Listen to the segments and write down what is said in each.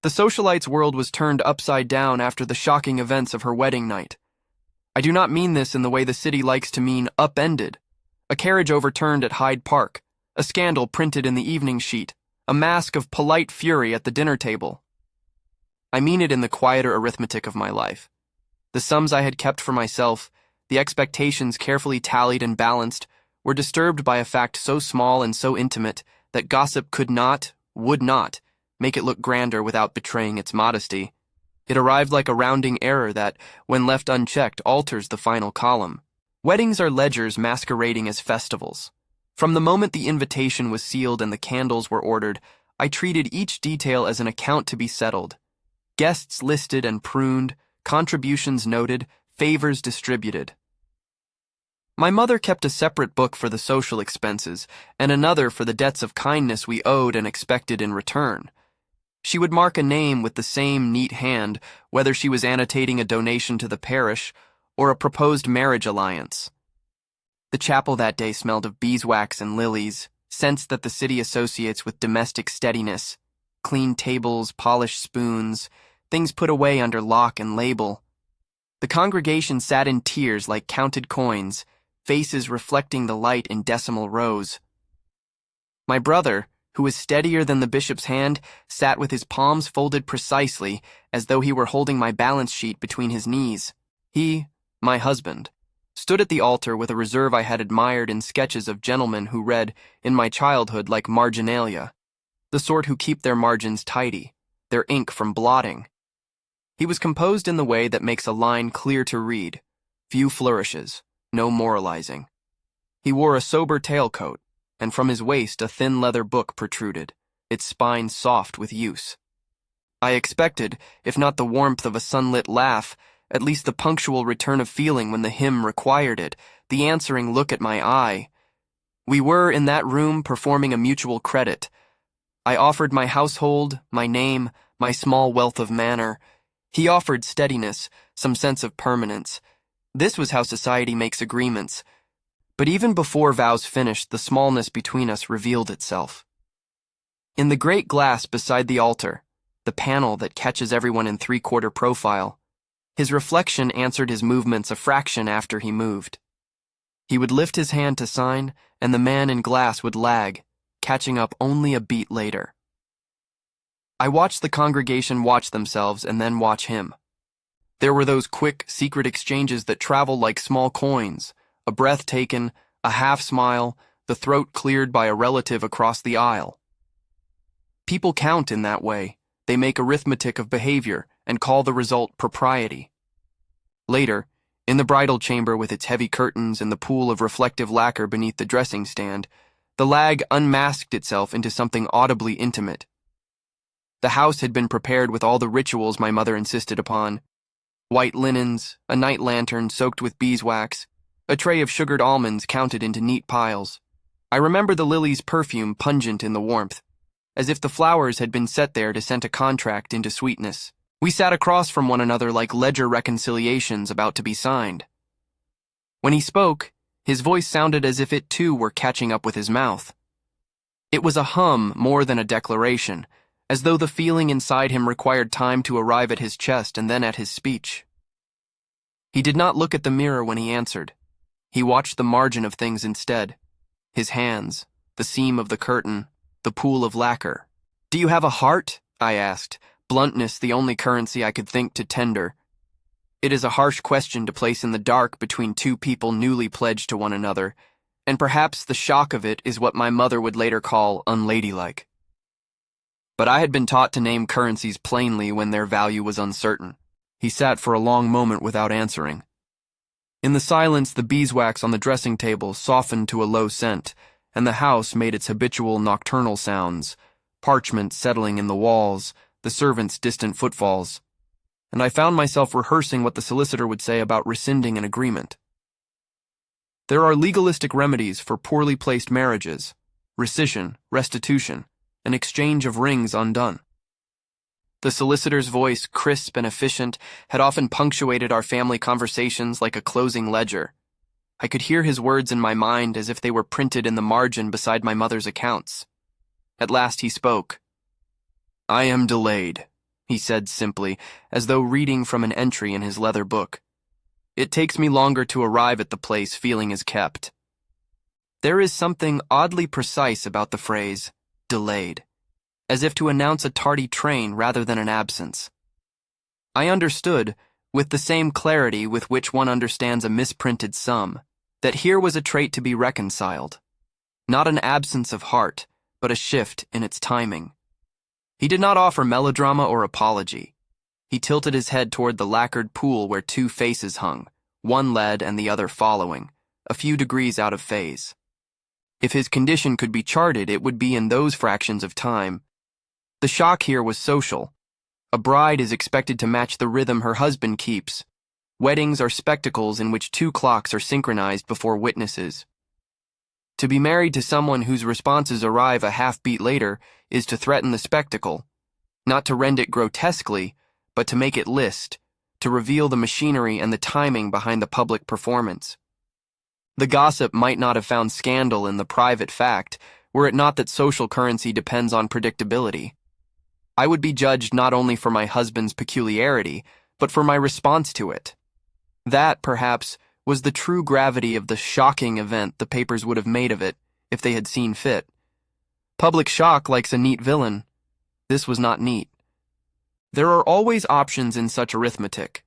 The socialite's world was turned upside down after the shocking events of her wedding night. I do not mean this in the way the city likes to mean upended. A carriage overturned at Hyde Park, a scandal printed in the evening sheet, a mask of polite fury at the dinner table. I mean it in the quieter arithmetic of my life. The sums I had kept for myself, the expectations carefully tallied and balanced, were disturbed by a fact so small and so intimate that gossip could not, would not, make it look grander without betraying its modesty. It arrived like a rounding error that, when left unchecked, alters the final column. Weddings are ledgers masquerading as festivals. From the moment the invitation was sealed and the candles were ordered, I treated each detail as an account to be settled. Guests listed and pruned, contributions noted, favors distributed. My mother kept a separate book for the social expenses and another for the debts of kindness we owed and expected in return. She would mark a name with the same neat hand, whether she was annotating a donation to the parish or a proposed marriage alliance. The chapel that day smelled of beeswax and lilies, scents that the city associates with domestic steadiness, clean tables, polished spoons, things put away under lock and label. The congregation sat in tiers like counted coins, faces reflecting the light in decimal rows. My brother, who was steadier than the bishop's hand, sat with his palms folded precisely as though he were holding my balance sheet between his knees. He, my husband, stood at the altar with a reserve I had admired in sketches of gentlemen who read, in my childhood, like marginalia, the sort who keep their margins tidy, their ink from blotting. He was composed in the way that makes a line clear to read, few flourishes, no moralizing. He wore a sober tailcoat, and from his waist a thin leather book protruded, its spine soft with use. I expected, if not the warmth of a sunlit laugh, at least the punctual return of feeling when the hymn required it, the answering look at my eye. We were, in that room, performing a mutual credit. I offered my household, my name, my small wealth of manner. He offered steadiness, some sense of permanence. This was how society makes agreements. But even before vows finished, the smallness between us revealed itself. In the great glass beside the altar, the panel that catches everyone in three-quarter profile, his reflection answered his movements a fraction after he moved. He would lift his hand to sign, and the man in glass would lag, catching up only a beat later. I watched the congregation watch themselves and then watch him. There were those quick, secret exchanges that travel like small coins, a breath taken, a half smile, the throat cleared by a relative across the aisle. People count in that way. They make arithmetic of behavior and call the result propriety. Later, in the bridal chamber with its heavy curtains and the pool of reflective lacquer beneath the dressing stand, the lag unmasked itself into something audibly intimate. The house had been prepared with all the rituals my mother insisted upon: white linens, a night lantern soaked with beeswax, a tray of sugared almonds counted into neat piles. I remember the lily's perfume pungent in the warmth, as if the flowers had been set there to scent a contract into sweetness. We sat across from one another like ledger reconciliations about to be signed. When he spoke, his voice sounded as if it too were catching up with his mouth. It was a hum more than a declaration, as though the feeling inside him required time to arrive at his chest and then at his speech. He did not look at the mirror when he answered. He watched the margin of things instead. His hands, the seam of the curtain, the pool of lacquer. "Do you have a heart?" I asked, bluntness the only currency I could think to tender. It is a harsh question to place in the dark between two people newly pledged to one another, and perhaps the shock of it is what my mother would later call unladylike. But I had been taught to name currencies plainly when their value was uncertain. He sat for a long moment without answering. In the silence, the beeswax on the dressing table softened to a low scent, and the house made its habitual nocturnal sounds, parchment settling in the walls, the servants' distant footfalls. And I found myself rehearsing what the solicitor would say about rescinding an agreement. There are legalistic remedies for poorly placed marriages: rescission, restitution, an exchange of rings undone. The solicitor's voice, crisp and efficient, had often punctuated our family conversations like a closing ledger. I could hear his words in my mind as if they were printed in the margin beside my mother's accounts. At last he spoke. "I am delayed. he said simply, as though reading from an entry in his leather book. It takes me longer to arrive at the place feeling is kept. There is something oddly precise about the phrase, delayed, as if to announce a tardy train rather than an absence. I understood, with the same clarity with which one understands a misprinted sum, that here was a trait to be reconciled. Not an absence of heart, but a shift in its timing. He did not offer melodrama or apology. He tilted his head toward the lacquered pool where two faces hung, one led and the other following, a few degrees out of phase. If his condition could be charted, it would be in those fractions of time. The shock here was social. A bride is expected to match the rhythm her husband keeps. Weddings are spectacles in which two clocks are synchronized before witnesses. To be married to someone whose responses arrive a half-beat later is to threaten the spectacle, not to rend it grotesquely, but to make it list, to reveal the machinery and the timing behind the public performance. The gossip might not have found scandal in the private fact, were it not that social currency depends on predictability. I would be judged not only for my husband's peculiarity, but for my response to it. That, perhaps, was the true gravity of the shocking event the papers would have made of it, if they had seen fit. Public shock likes a neat villain. This was not neat. There are always options in such arithmetic.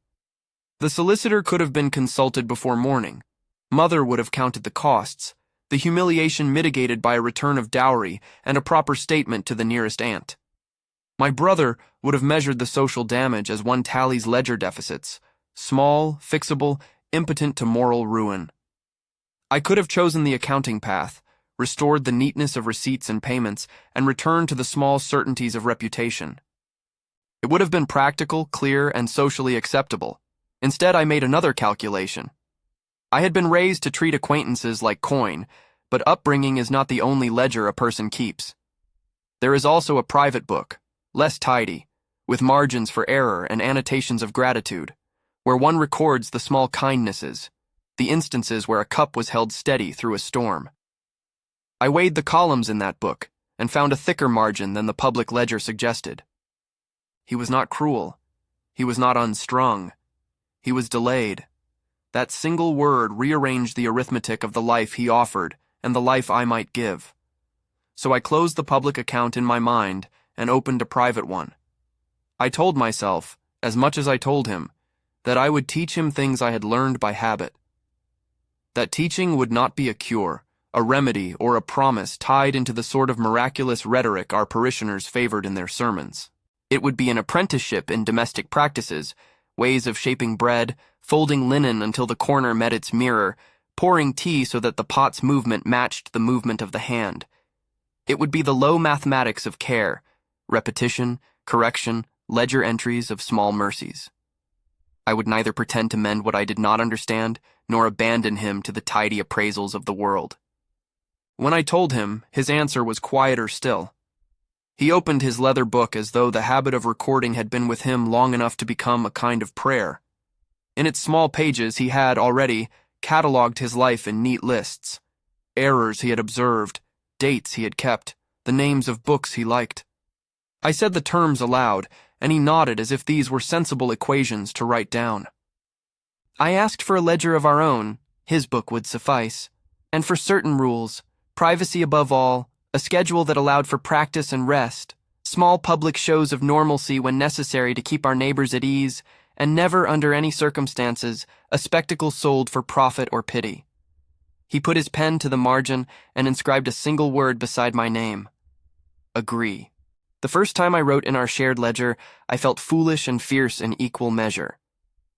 The solicitor could have been consulted before morning. Mother would have counted the costs, the humiliation mitigated by a return of dowry and a proper statement to the nearest aunt. My brother would have measured the social damage as one tallies ledger deficits, small, fixable, impotent to moral ruin. I could have chosen the accounting path, restored the neatness of receipts and payments, and returned to the small certainties of reputation. It would have been practical, clear, and socially acceptable. Instead, I made another calculation. I had been raised to treat acquaintances like coin, but upbringing is not the only ledger a person keeps. There is also a private book, less tidy, with margins for error and annotations of gratitude, where one records the small kindnesses, the instances where a cup was held steady through a storm. I weighed the columns in that book and found a thicker margin than the public ledger suggested. He was not cruel. He was not unstrung. He was delayed. That single word rearranged the arithmetic of the life he offered and the life I might give. So I closed the public account in my mind and opened a private one. I told myself, as much as I told him, that I would teach him things I had learned by habit. That teaching would not be a cure, a remedy, or a promise tied into the sort of miraculous rhetoric our parishioners favored in their sermons. It would be an apprenticeship in domestic practices, ways of shaping bread, folding linen until the corner met its mirror, pouring tea so that the pot's movement matched the movement of the hand. It would be the low mathematics of care, repetition, correction, ledger entries of small mercies. I would neither pretend to mend what I did not understand, nor abandon him to the tidy appraisals of the world. When I told him, his answer was quieter still. He opened his leather book as though the habit of recording had been with him long enough to become a kind of prayer. In its small pages he had already catalogued his life in neat lists, errors he had observed, dates he had kept, the names of books he liked. I said the terms aloud, and he nodded as if these were sensible equations to write down. I asked for a ledger of our own, his book would suffice, and for certain rules, privacy above all, a schedule that allowed for practice and rest, small public shows of normalcy when necessary to keep our neighbors at ease, and never under any circumstances a spectacle sold for profit or pity. He put his pen to the margin and inscribed a single word beside my name. Agree. The first time I wrote in our shared ledger, I felt foolish and fierce in equal measure.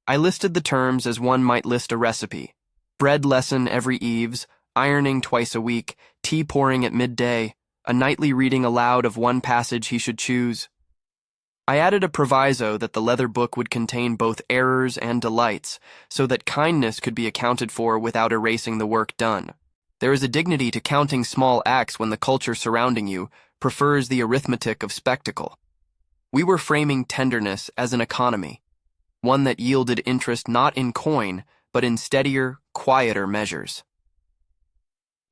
I listed the terms as one might list a recipe. Bread lesson every eves, ironing twice a week, tea pouring at midday, a nightly reading aloud of one passage he should choose. I added a proviso that the leather book would contain both errors and delights, so that kindness could be accounted for without erasing the work done. There is a dignity to counting small acts when the culture surrounding you prefers the arithmetic of spectacle. We were framing tenderness as an economy, one that yielded interest not in coin, but in steadier, quieter measures.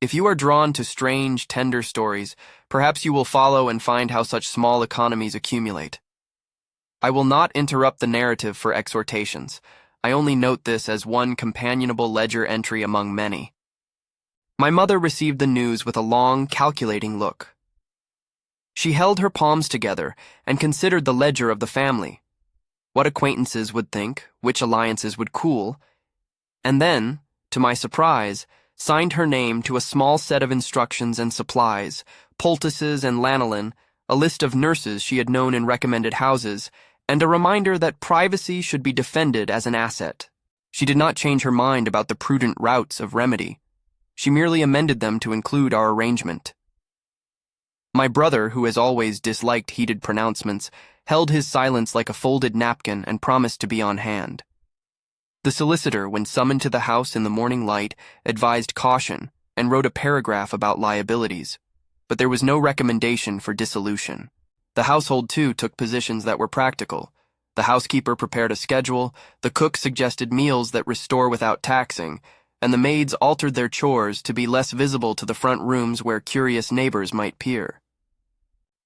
If you are drawn to strange, tender stories, perhaps you will follow and find how such small economies accumulate. I will not interrupt the narrative for exhortations. I only note this as one companionable ledger entry among many. My mother received the news with a long, calculating look. She held her palms together and considered the ledger of the family, what acquaintances would think, which alliances would cool, and then, to my surprise, signed her name to a small set of instructions and supplies, poultices and lanolin, a list of nurses she had known in recommended houses, and a reminder that privacy should be defended as an asset. She did not change her mind about the prudent routes of remedy. She merely amended them to include our arrangement. My brother, who has always disliked heated pronouncements, held his silence like a folded napkin and promised to be on hand. The solicitor, when summoned to the house in the morning light, advised caution and wrote a paragraph about liabilities, but there was no recommendation for dissolution. The household, too, took positions that were practical. The housekeeper prepared a schedule, the cook suggested meals that restore without taxing, and the maids altered their chores to be less visible to the front rooms where curious neighbors might peer.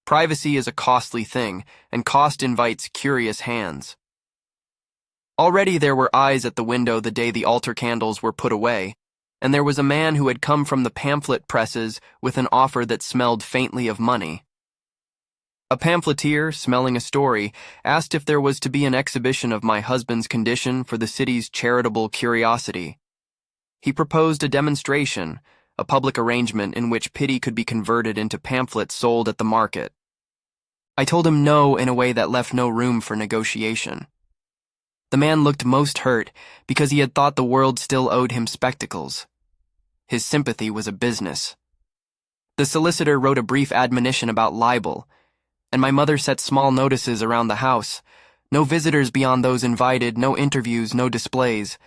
Privacy is a costly thing, and cost invites curious hands. Already there were eyes at the window the day the altar candles were put away, and there was a man who had come from the pamphlet presses with an offer that smelled faintly of money. A pamphleteer, smelling a story, asked if there was to be an exhibition of my husband's condition for the city's charitable curiosity. He proposed a demonstration, a public arrangement in which pity could be converted into pamphlets sold at the market. I told him no in a way that left no room for negotiation. The man looked most hurt because he had thought the world still owed him spectacles. His sympathy was a business. The solicitor wrote a brief admonition about libel, and my mother set small notices around the house. No visitors beyond those invited, no interviews, no displays.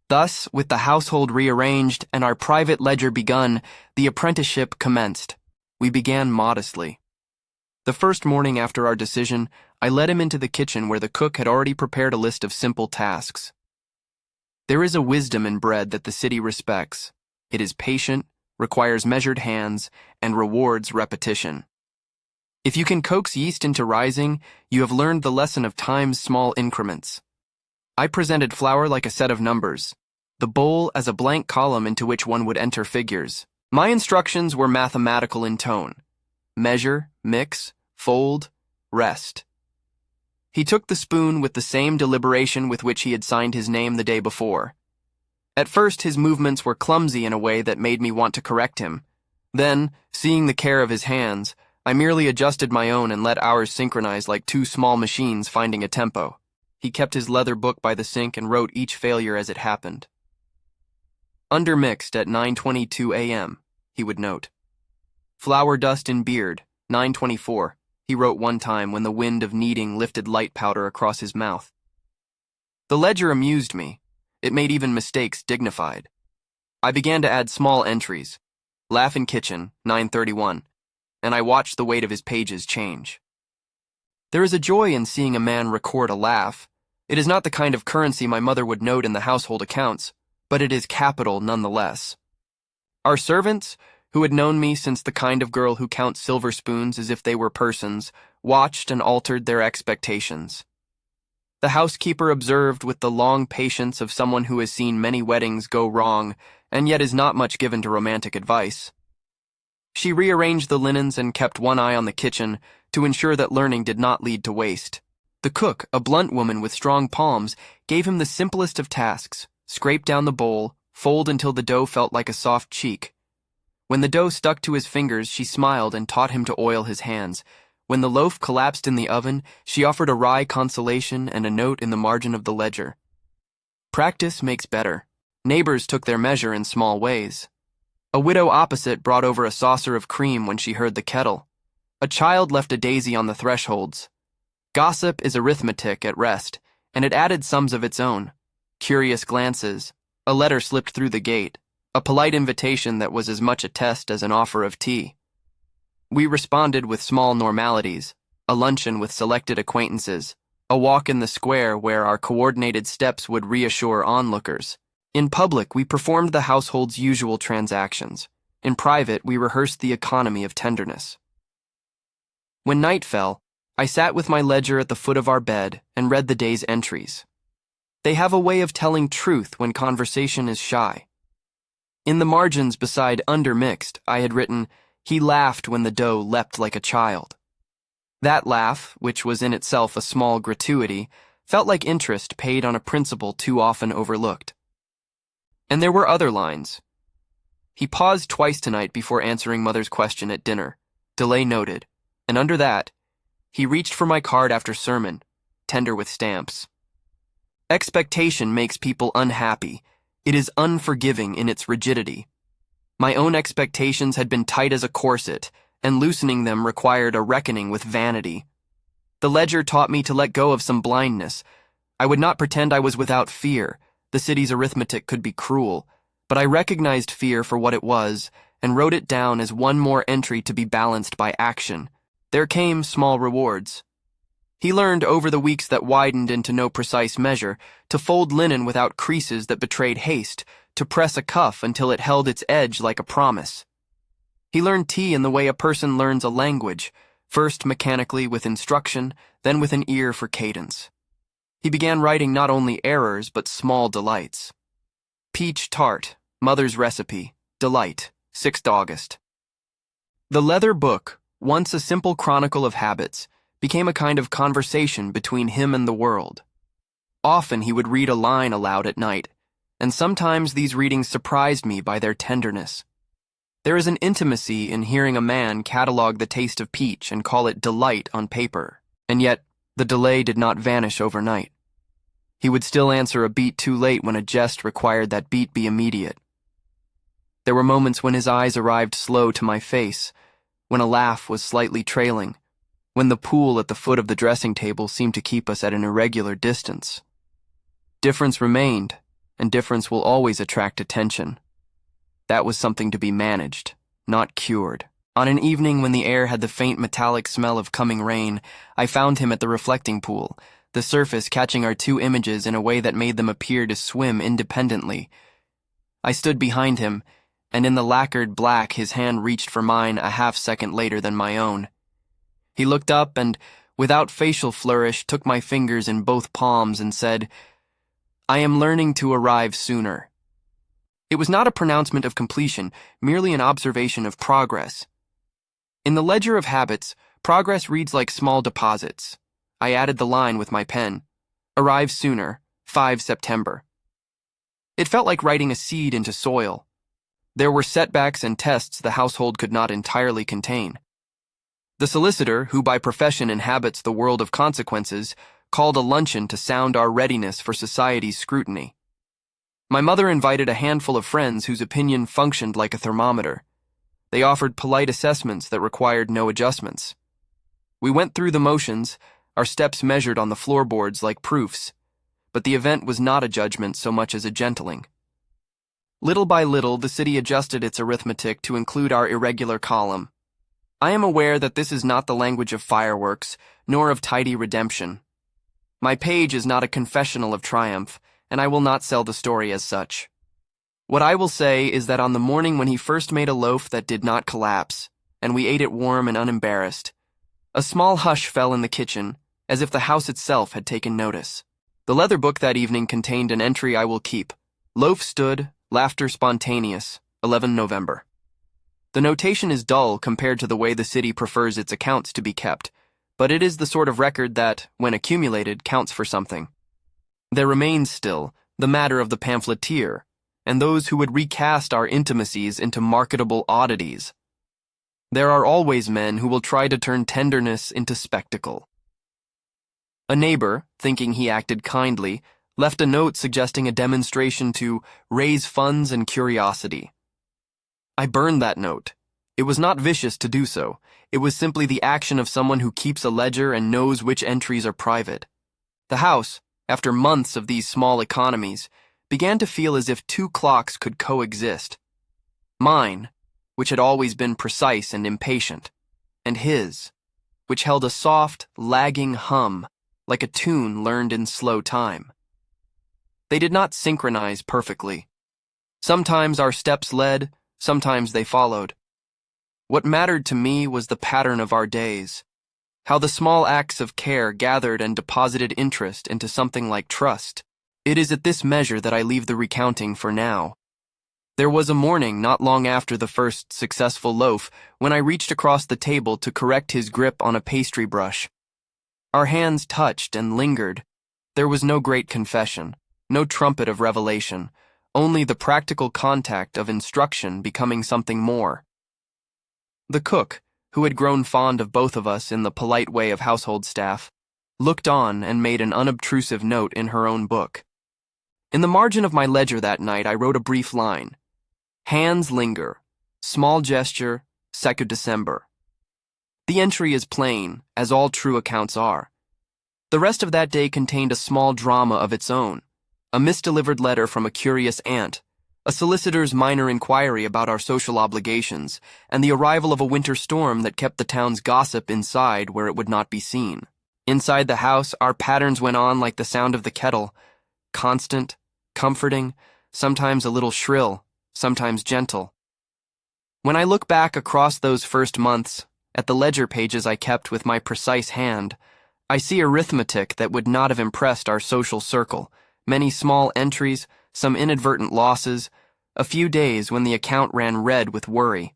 Thus, with the household rearranged and our private ledger begun, the apprenticeship commenced. We began modestly. The first morning after our decision, I led him into the kitchen where the cook had already prepared a list of simple tasks. There is a wisdom in bread that the city respects. It is patient, requires measured hands, and rewards repetition. If you can coax yeast into rising, you have learned the lesson of time's small increments. I presented flour like a set of numbers, the bowl as a blank column into which one would enter figures. My instructions were mathematical in tone. Measure, mix, fold, rest. He took the spoon with the same deliberation with which he had signed his name the day before. At first, his movements were clumsy in a way that made me want to correct him. Then, seeing the care of his hands, I merely adjusted my own and let ours synchronize like two small machines finding a tempo. He kept his leather book by the sink and wrote each failure as it happened. Undermixed at 9:22 a.m., he would note. Flour dust in beard, 9:24, he wrote one time when the wind of kneading lifted light powder across his mouth. The ledger amused me. It made even mistakes dignified. I began to add small entries. Laugh in kitchen, 9:31, and I watched the weight of his pages change. There is a joy in seeing a man record a laugh. It is not the kind of currency my mother would note in the household accounts, but it is capital nonetheless. Our servants, who had known me since the kind of girl who counts silver spoons as if they were persons, watched and altered their expectations. The housekeeper observed with the long patience of someone who has seen many weddings go wrong and yet is not much given to romantic advice. She rearranged the linens and kept one eye on the kitchen to ensure that learning did not lead to waste. The cook, a blunt woman with strong palms, gave him the simplest of tasks: scrape down the bowl, fold until the dough felt like a soft cheek. When the dough stuck to his fingers, she smiled and taught him to oil his hands. When the loaf collapsed in the oven, she offered a wry consolation and a note in the margin of the ledger. Practice makes better. Neighbors took their measure in small ways. A widow opposite brought over a saucer of cream when she heard the kettle. A child left a daisy on the thresholds. Gossip is arithmetic at rest, and it added sums of its own. Curious glances, a letter slipped through the gate, a polite invitation that was as much a test as an offer of tea. We responded with small normalities, a luncheon with selected acquaintances, a walk in the square where our coordinated steps would reassure onlookers. In public, we performed the household's usual transactions. In private, we rehearsed the economy of tenderness. When night fell, I sat with my ledger at the foot of our bed and read the day's entries. They have a way of telling truth when conversation is shy. In the margins beside undermixed, I had written, "He laughed when the dough leapt like a child." That laugh, which was in itself a small gratuity, felt like interest paid on a principle too often overlooked. And there were other lines. He paused twice tonight before answering Mother's question at dinner. Delay noted. And under that, he reached for my card after sermon, tender with stamps. Expectation makes people unhappy. It is unforgiving in its rigidity. My own expectations had been tight as a corset, and loosening them required a reckoning with vanity. The ledger taught me to let go of some blindness. I would not pretend I was without fear. The city's arithmetic could be cruel, but I recognized fear for what it was and wrote it down as one more entry to be balanced by action. There came small rewards. He learned over the weeks that widened into no precise measure to fold linen without creases that betrayed haste, to press a cuff until it held its edge like a promise. He learned tea in the way a person learns a language, first mechanically with instruction, then with an ear for cadence. He began writing not only errors but small delights. Peach tart, Mother's recipe, delight, 6th August. The leather book, once a simple chronicle of habits, became a kind of conversation between him and the world. Often he would read a line aloud at night, and sometimes these readings surprised me by their tenderness. There is an intimacy in hearing a man catalog the taste of peach and call it delight on paper, and yet the delay did not vanish overnight. He would still answer a beat too late when a jest required that beat be immediate. There were moments when his eyes arrived slow to my face, when a laugh was slightly trailing, when the pool at the foot of the dressing table seemed to keep us at an irregular distance. Difference remained, and difference will always attract attention. That was something to be managed, not cured. On an evening when the air had the faint metallic smell of coming rain, I found him at the reflecting pool, the surface catching our two images in a way that made them appear to swim independently. I stood behind him, and in the lacquered black his hand reached for mine a half-second later than my own. He looked up and, without facial flourish, took my fingers in both palms and said, "I am learning to arrive sooner." It was not a pronouncement of completion, merely an observation of progress. In the ledger of habits, progress reads like small deposits. I added the line with my pen, "Arrive sooner, 5 September." It felt like writing a seed into soil. There were setbacks and tests the household could not entirely contain. The solicitor, who by profession inhabits the world of consequences, called a luncheon to sound our readiness for society's scrutiny. My mother invited a handful of friends whose opinion functioned like a thermometer. They offered polite assessments that required no adjustments. We went through the motions, our steps measured on the floorboards like proofs, but the event was not a judgment so much as a gentling. Little by little, the city adjusted its arithmetic to include our irregular column. I am aware that this is not the language of fireworks, nor of tidy redemption. My page is not a confessional of triumph, and I will not sell the story as such. What I will say is that on the morning when he first made a loaf that did not collapse, and we ate it warm and unembarrassed, a small hush fell in the kitchen, as if the house itself had taken notice. The leather book that evening contained an entry I will keep. Loaf stood, laughter spontaneous, 11 November. The notation is dull compared to the way the city prefers its accounts to be kept, but it is the sort of record that, when accumulated, counts for something. There remains still the matter of the pamphleteer, and those who would recast our intimacies into marketable oddities. There are always men who will try to turn tenderness into spectacle. A neighbor, thinking he acted kindly, left a note suggesting a demonstration to raise funds and curiosity. I burned that note. It was not vicious to do so. It was simply the action of someone who keeps a ledger and knows which entries are private. The house, after months of these small economies, began to feel as if two clocks could coexist. Mine, which had always been precise and impatient, and his, which held a soft, lagging hum, like a tune learned in slow time. They did not synchronize perfectly. Sometimes our steps led, sometimes they followed. What mattered to me was the pattern of our days. how the small acts of care gathered and deposited interest into something like trust. It is at this measure that I leave the recounting for now. There was a morning not long after the first successful loaf when I reached across the table to correct his grip on a pastry brush. Our hands touched and lingered. There was no great confession, no trumpet of revelation, only the practical contact of instruction becoming something more. The cook, who had grown fond of both of us in the polite way of household staff, looked on and made an unobtrusive note in her own book. In the margin of my ledger that night, I wrote a brief line. Hands linger. Small gesture, 2nd December. The entry is plain, as all true accounts are. The rest of that day contained a small drama of its own. A misdelivered letter from a curious aunt, a solicitor's minor inquiry about our social obligations, and the arrival of a winter storm that kept the town's gossip inside where it would not be seen. Inside the house, our patterns went on like the sound of the kettle, constant, comforting, sometimes a little shrill, sometimes gentle. When I look back across those first months, at the ledger pages I kept with my precise hand, I see arithmetic that would not have impressed our social circle, many small entries, some inadvertent losses, a few days when the account ran red with worry.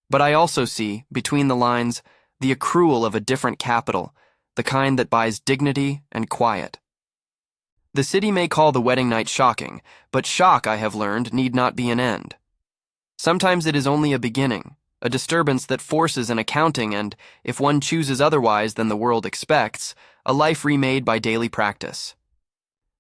But I also see, between the lines, the accrual of a different capital, the kind that buys dignity and quiet. The city may call the wedding night shocking, but shock, I have learned, need not be an end. Sometimes it is only a beginning, a disturbance that forces an accounting and, if one chooses otherwise than the world expects, a life remade by daily practice.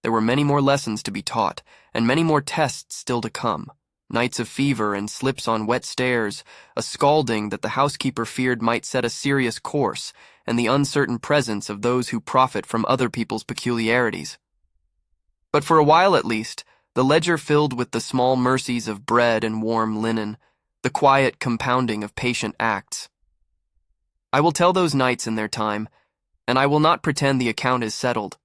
There were many more lessons to be taught, and many more tests still to come. Nights of fever and slips on wet stairs, a scalding that the housekeeper feared might set a serious course, and the uncertain presence of those who profit from other people's peculiarities. But for a while at least, the ledger filled with the small mercies of bread and warm linen, the quiet compounding of patient acts. I will tell those nights in their time, and I will not pretend the account is settled.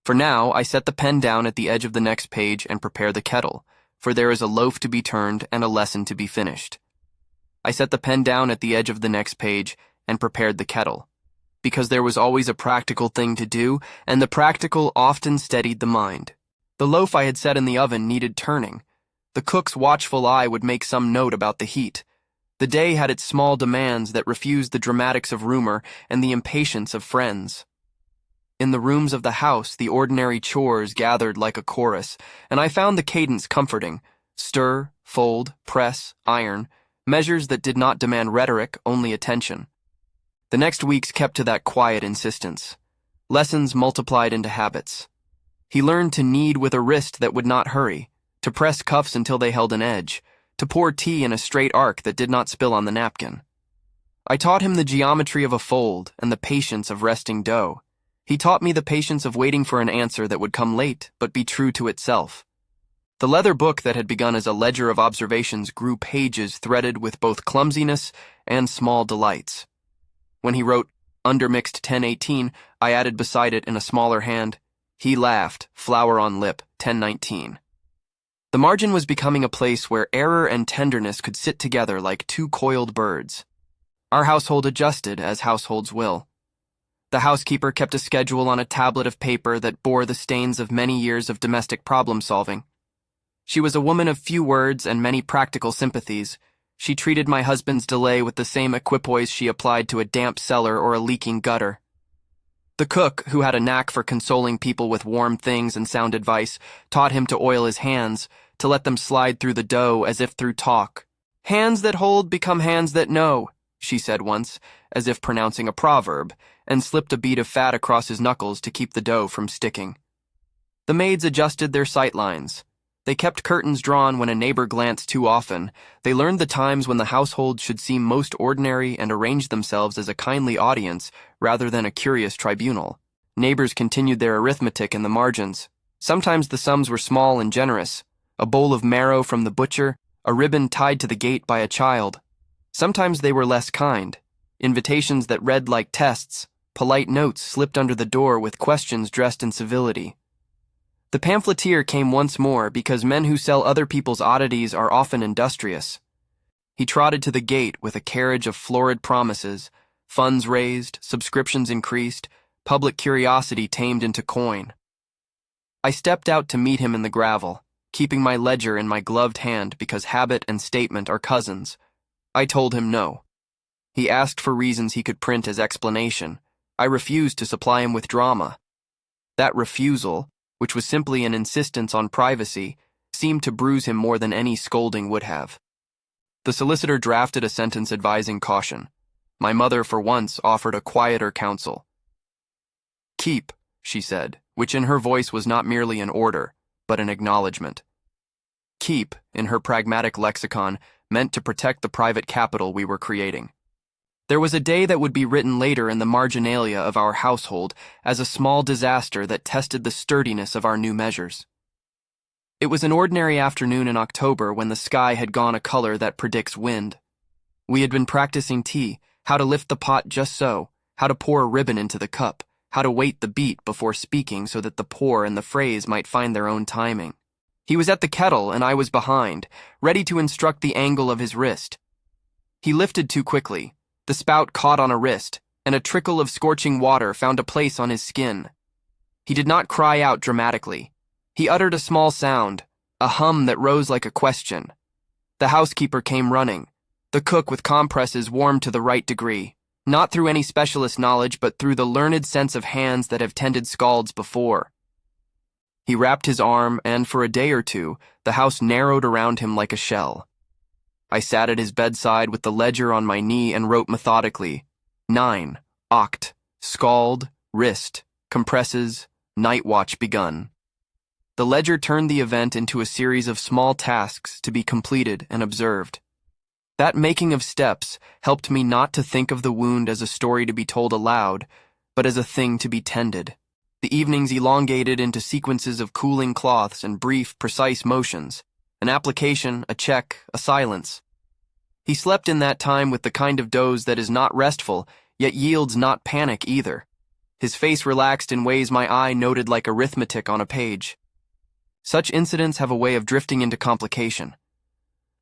For now, I set the pen down at the edge of the next page and prepare the kettle, for there is a loaf to be turned and a lesson to be finished. I set the pen down at the edge of the next page and prepared the kettle, because there was always a practical thing to do, and the practical often steadied the mind. The loaf I had set in the oven needed turning. The cook's watchful eye would make some note about the heat. The day had its small demands that refused the dramatics of rumor and the impatience of friends. In the rooms of the house, the ordinary chores gathered like a chorus, and I found the cadence comforting. Stir, fold, press, iron, measures that did not demand rhetoric, only attention. The next weeks kept to that quiet insistence. Lessons multiplied into habits. He learned to knead with a wrist that would not hurry, to press cuffs until they held an edge, to pour tea in a straight arc that did not spill on the napkin. I taught him the geometry of a fold and the patience of resting dough. He taught me the patience of waiting for an answer that would come late but be true to itself. The leather book that had begun as a ledger of observations grew pages threaded with both clumsiness and small delights. When he wrote, undermixed 1018, I added beside it in a smaller hand, he laughed, flower on lip, 1019. The margin was becoming a place where error and tenderness could sit together like two coiled birds. Our household adjusted, as households will. The housekeeper kept a schedule on a tablet of paper that bore the stains of many years of domestic problem-solving. She was a woman of few words and many practical sympathies. She treated my husband's delay with the same equipoise she applied to a damp cellar or a leaking gutter. The cook, who had a knack for consoling people with warm things and sound advice, taught him to oil his hands, to let them slide through the dough as if through talk. Hands that hold become hands that know, she said once, as if pronouncing a proverb, and slipped a bead of fat across his knuckles to keep the dough from sticking. The maids adjusted their sight lines. They kept curtains drawn when a neighbor glanced too often. They learned the times when the household should seem most ordinary and arranged themselves as a kindly audience rather than a curious tribunal. Neighbors continued their arithmetic in the margins. Sometimes the sums were small and generous. A bowl of marrow from the butcher, a ribbon tied to the gate by a child. Sometimes they were less kind. Invitations that read like tests, polite notes slipped under the door with questions dressed in civility. The pamphleteer came once more because men who sell other people's oddities are often industrious. He trotted to the gate with a carriage of florid promises, Funds raised, subscriptions increased, public curiosity tamed into coin. I stepped out to meet him in the gravel, keeping my ledger in my gloved hand because habit and statement are cousins. I told him no. He asked for reasons he could print as explanation. I refused to supply him with drama. That refusal, which was simply an insistence on privacy, seemed to bruise him more than any scolding would have. The solicitor drafted a sentence advising caution. My mother, for once, offered a quieter counsel. "Keep," she said, which in her voice was not merely an order, but an acknowledgement. Keep, in her pragmatic lexicon, meant to protect the private capital we were creating. There was a day that would be written later in the marginalia of our household as a small disaster that tested the sturdiness of our new measures. It was an ordinary afternoon in October when the sky had gone a color that predicts wind. We had been practicing tea, how to lift the pot just so, how to pour a ribbon into the cup, how to wait the beat before speaking so that the pour and the phrase might find their own timing. He was at the kettle and I was behind, ready to instruct the angle of his wrist. He lifted too quickly. The spout caught on a wrist, and a trickle of scorching water found a place on his skin. He did not cry out dramatically. He uttered a small sound, a hum that rose like a question. The housekeeper came running. The cook with compresses warmed to the right degree, not through any specialist knowledge but through the learned sense of hands that have tended scalds before. He wrapped his arm, and for a day or two, the house narrowed around him like a shell. I sat at his bedside with the ledger on my knee and wrote methodically, 9, oct, scald, wrist, compresses, night watch begun. The ledger turned the event into a series of small tasks to be completed and observed. That making of steps helped me not to think of the wound as a story to be told aloud, but as a thing to be tended. The evenings elongated into sequences of cooling cloths and brief, precise motions, an application, a check, a silence. He slept in that time with the kind of doze that is not restful, yet yields not panic either. His face relaxed in ways my eye noted like arithmetic on a page. Such incidents have a way of drifting into complication.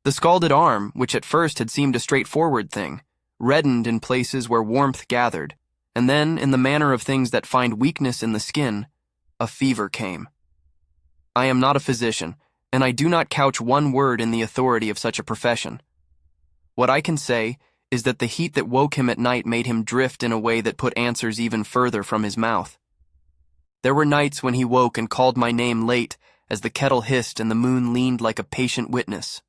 The scalded arm, which at first had seemed a straightforward thing, reddened in places where warmth gathered, and then, in the manner of things that find weakness in the skin, a fever came. I am not a physician, and I do not couch one word in the authority of such a profession. What I can say is that the heat that woke him at night made him drift in a way that put answers even further from his mouth. There were nights when he woke and called my name late as the kettle hissed and the moon leaned like a patient witness.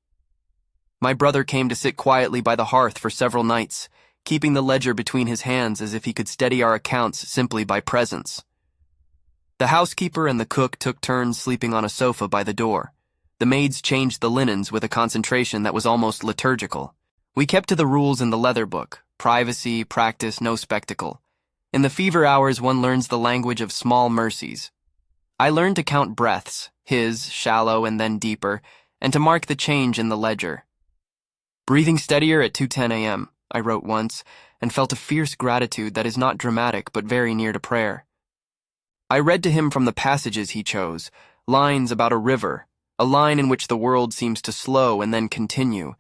My brother came to sit quietly by the hearth for several nights, keeping the ledger between his hands as if he could steady our accounts simply by presence. The housekeeper and the cook took turns sleeping on a sofa by the door. The maids changed the linens with a concentration that was almost liturgical. We kept to the rules in the leather book: privacy, practice, no spectacle. In the fever hours, one learns the language of small mercies. I learned to count breaths, his, shallow and then deeper, and to mark the change in the ledger. Breathing steadier at 2:10 a.m., I wrote once, and felt a fierce gratitude that is not dramatic but very near to prayer. I read to him from the passages he chose, lines about a river, a line in which the world seems to slow and then continue,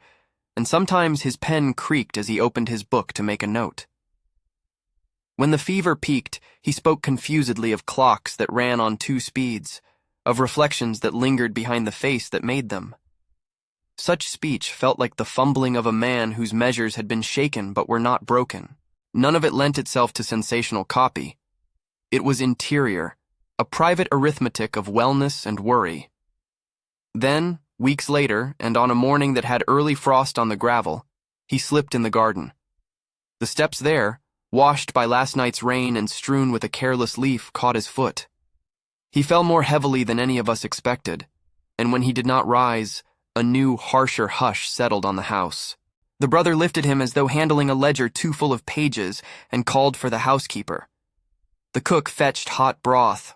and sometimes his pen creaked as he opened his book to make a note. When the fever peaked, he spoke confusedly of clocks that ran on 2 speeds, of reflections that lingered behind the face that made them. Such speech felt like the fumbling of a man whose measures had been shaken but were not broken. None of it lent itself to sensational copy. It was interior, a private arithmetic of wellness and worry. Then, weeks later, and on a morning that had early frost on the gravel, he slipped in the garden. The steps there, washed by last night's rain and strewn with a careless leaf, caught his foot. He fell more heavily than any of us expected, and when he did not rise, a new, harsher hush settled on the house. The brother lifted him as though handling a ledger too full of pages and called for the housekeeper. The cook fetched hot broth.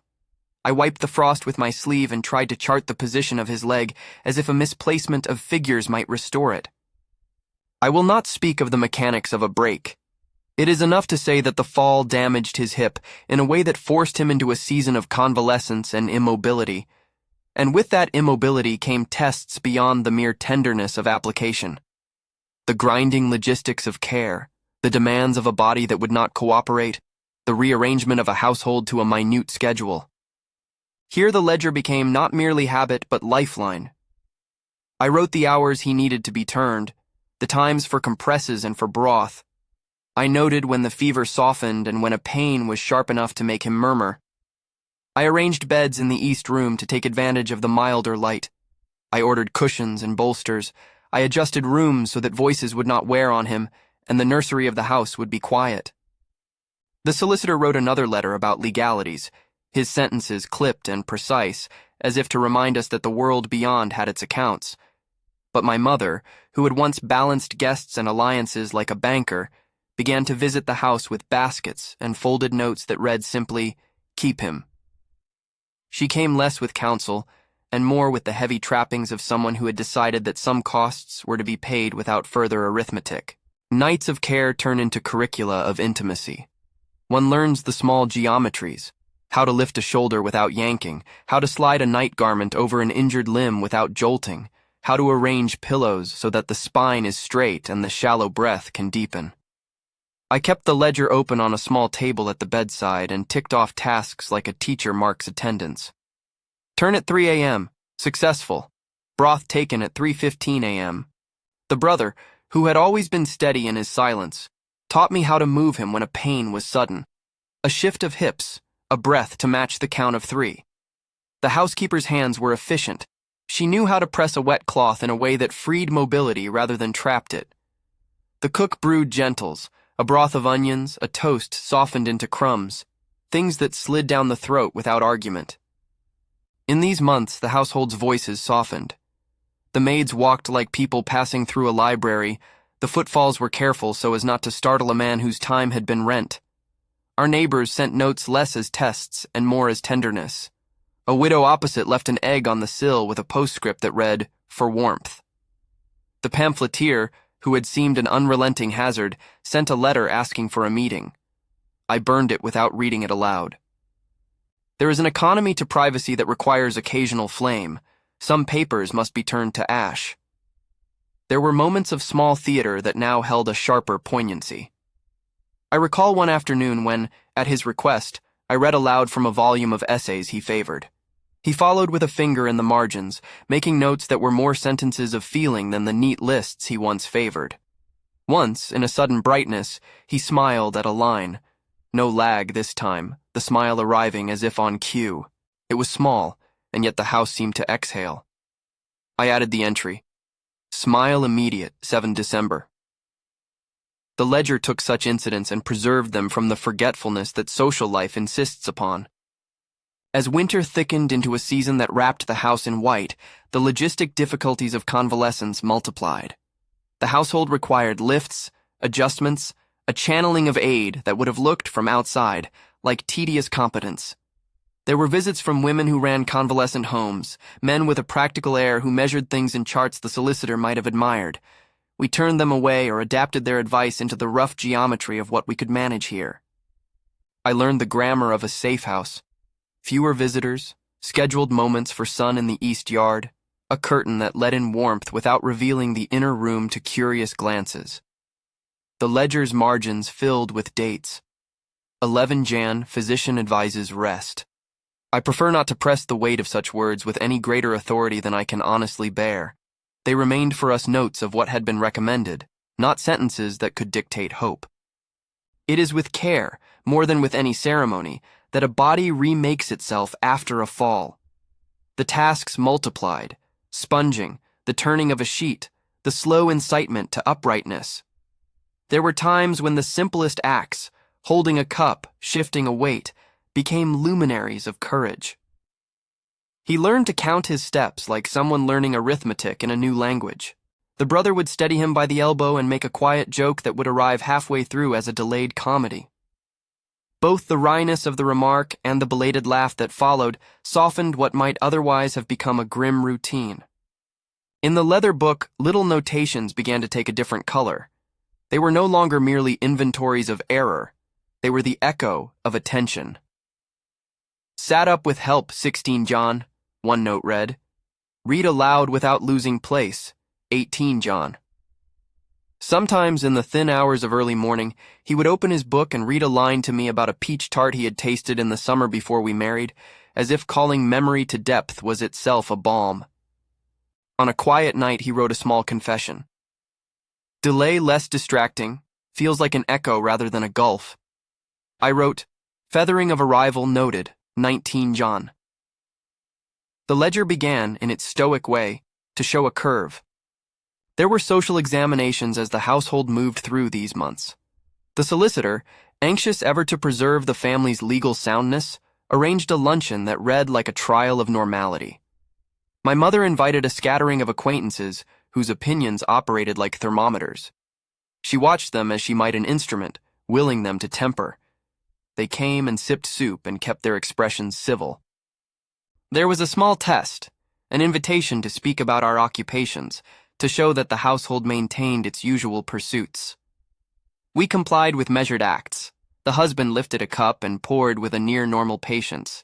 I wiped the frost with my sleeve and tried to chart the position of his leg as if a misplacement of figures might restore it. I will not speak of the mechanics of a break. It is enough to say that the fall damaged his hip in a way that forced him into a season of convalescence and immobility, and with that immobility came tests beyond the mere tenderness of application. The grinding logistics of care, The demands of a body that would not cooperate, the rearrangement of a household to a minute schedule. Here the ledger became not merely habit but lifeline. I wrote the hours he needed to be turned, the times for compresses and for broth. I noted when the fever softened and when a pain was sharp enough to make him murmur. I arranged beds in the east room to take advantage of the milder light. I ordered cushions and bolsters. I adjusted rooms so that voices would not wear on him, and the nursery of the house would be quiet. The solicitor wrote another letter about legalities, his sentences clipped and precise, as if to remind us that the world beyond had its accounts. But my mother, who had once balanced guests and alliances like a banker, began to visit the house with baskets and folded notes that read simply, "Keep him." She came less with counsel, and more with the heavy trappings of someone who had decided that some costs were to be paid without further arithmetic. Nights of care turn into curricula of intimacy. One learns the small geometries, how to lift a shoulder without yanking, how to slide a night garment over an injured limb without jolting, how to arrange pillows so that the spine is straight and the shallow breath can deepen. I kept the ledger open on a small table at the bedside and ticked off tasks like a teacher marks attendance. Turn at 3 a.m. Successful. Broth taken at 3:15 a.m. The brother, who had always been steady in his silence, taught me how to move him when a pain was sudden. A shift of hips, a breath to match the count of 3. The housekeeper's hands were efficient. She knew how to press a wet cloth in a way that freed mobility rather than trapped it. The cook brewed gentles, a broth of onions, a toast softened into crumbs, things that slid down the throat without argument. In these months, the household's voices softened. The maids walked like people passing through a library. The footfalls were careful so as not to startle a man whose time had been rent. Our neighbors sent notes less as tests and more as tenderness. A widow opposite left an egg on the sill with a postscript that read, "For warmth." The pamphleteer, who had seemed an unrelenting hazard, sent a letter asking for a meeting. I burned it without reading it aloud. There is an economy to privacy that requires occasional flame. Some papers must be turned to ash. There were moments of small theater that now held a sharper poignancy. I recall one afternoon when, at his request, I read aloud from a volume of essays he favored. He followed with a finger in the margins, making notes that were more sentences of feeling than the neat lists he once favored. Once, in a sudden brightness, he smiled at a line. No lag this time, the smile arriving as if on cue. It was small, and yet the house seemed to exhale. I added the entry. Smile immediate, 7 December. The ledger took such incidents and preserved them from the forgetfulness that social life insists upon. As winter thickened into a season that wrapped the house in white, the logistic difficulties of convalescence multiplied. The household required lifts, adjustments, a channeling of aid that would have looked from outside like tedious competence. There were visits from women who ran convalescent homes, men with a practical air who measured things in charts the solicitor might have admired. We turned them away or adapted their advice into the rough geometry of what we could manage here. I learned the grammar of a safe house. Fewer visitors, scheduled moments for sun in the east yard, a curtain that let in warmth without revealing the inner room to curious glances. The ledger's margins filled with dates. 11 Jan, physician advises rest. I prefer not to press the weight of such words with any greater authority than I can honestly bear. They remained for us notes of what had been recommended, not sentences that could dictate hope. It is with care, more than with any ceremony, that a body remakes itself after a fall. The tasks multiplied, sponging, the turning of a sheet, the slow incitement to uprightness. There were times when the simplest acts, holding a cup, shifting a weight, became luminaries of courage. He learned to count his steps like someone learning arithmetic in a new language. The brother would steady him by the elbow and make a quiet joke that would arrive halfway through as a delayed comedy. Both the wryness of the remark and the belated laugh that followed softened what might otherwise have become a grim routine. In the leather book, little notations began to take a different color. They were no longer merely inventories of error. They were the echo of attention. Sat up with help, 16 John, one note read. Read aloud without losing place, 18 John. Sometimes in the thin hours of early morning, he would open his book and read a line to me about a peach tart he had tasted in the summer before we married, as if calling memory to depth was itself a balm. On a quiet night, he wrote a small confession. Delay less distracting, feels like an echo rather than a gulf. I wrote, feathering of arrival noted, 19 John. The ledger began, in its stoic way, to show a curve. There were social examinations as the household moved through these months. The solicitor, anxious ever to preserve the family's legal soundness, arranged a luncheon that read like a trial of normality. My mother invited a scattering of acquaintances whose opinions operated like thermometers. She watched them as she might an instrument, willing them to temper. They came and sipped soup and kept their expressions civil. There was a small test, an invitation to speak about our occupations, to show that the household maintained its usual pursuits. We complied with measured acts. The husband lifted a cup and poured with a near-normal patience.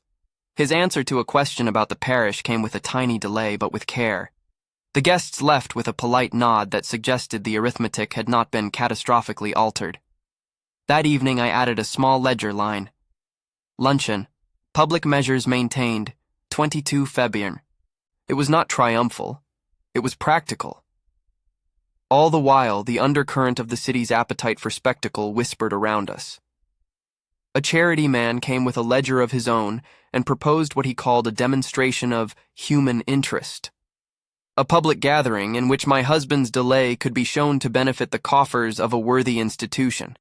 His answer to a question about the parish came with a tiny delay, but with care. The guests left with a polite nod that suggested the arithmetic had not been catastrophically altered. That evening I added a small ledger line. Luncheon. Public measures maintained. 22 February. It was not triumphal. It was practical. All the while, the undercurrent of the city's appetite for spectacle whispered around us. A charity man came with a ledger of his own and proposed what he called a demonstration of human interest. A public gathering in which my husband's delay could be shown to benefit the coffers of a worthy institution.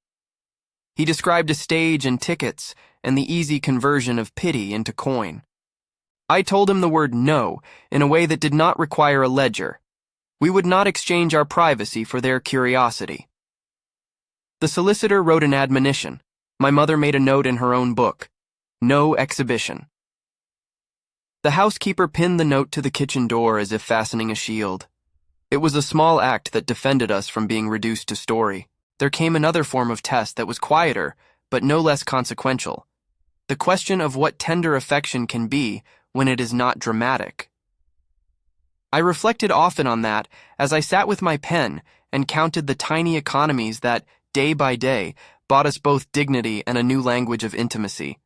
He described a stage and tickets and the easy conversion of pity into coin. I told him the word no in a way that did not require a ledger. We would not exchange our privacy for their curiosity. The solicitor wrote an admonition. My mother made a note in her own book. No exhibition. The housekeeper pinned the note to the kitchen door as if fastening a shield. It was a small act that defended us from being reduced to story. There came another form of test that was quieter, but no less consequential. The question of what tender affection can be when it is not dramatic. I reflected often on that as I sat with my pen and counted the tiny economies that, day by day, bought us both dignity and a new language of intimacy.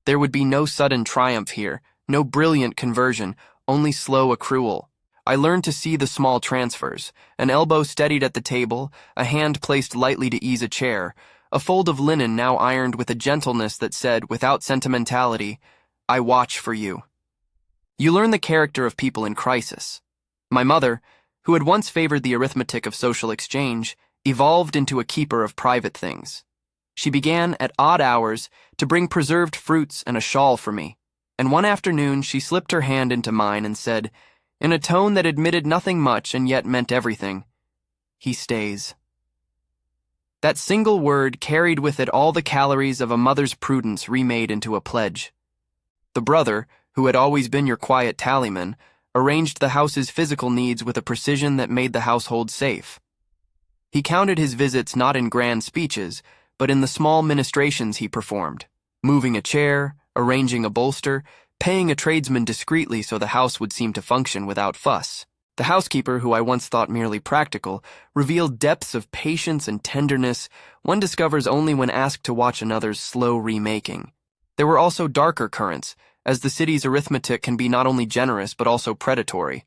There would be no sudden triumph here, no brilliant conversion, only slow accrual. I learned to see the small transfers, an elbow steadied at the table, a hand placed lightly to ease a chair, a fold of linen now ironed with a gentleness that said, without sentimentality, I watch for you. You learn the character of people in crisis. My mother, who had once favored the arithmetic of social exchange, evolved into a keeper of private things. She began, at odd hours, to bring preserved fruits and a shawl for me, and one afternoon she slipped her hand into mine and said, in a tone that admitted nothing much and yet meant everything, he stays. That single word carried with it all the calories of a mother's prudence remade into a pledge. The brother, who had always been your quiet tallyman, arranged the house's physical needs with a precision that made the household safe. He counted his visits not in grand speeches, but in the small ministrations he performed, moving a chair, arranging a bolster, paying a tradesman discreetly so the house would seem to function without fuss. The housekeeper, who I once thought merely practical, revealed depths of patience and tenderness one discovers only when asked to watch another's slow remaking. There were also darker currents, as the city's arithmetic can be not only generous but also predatory.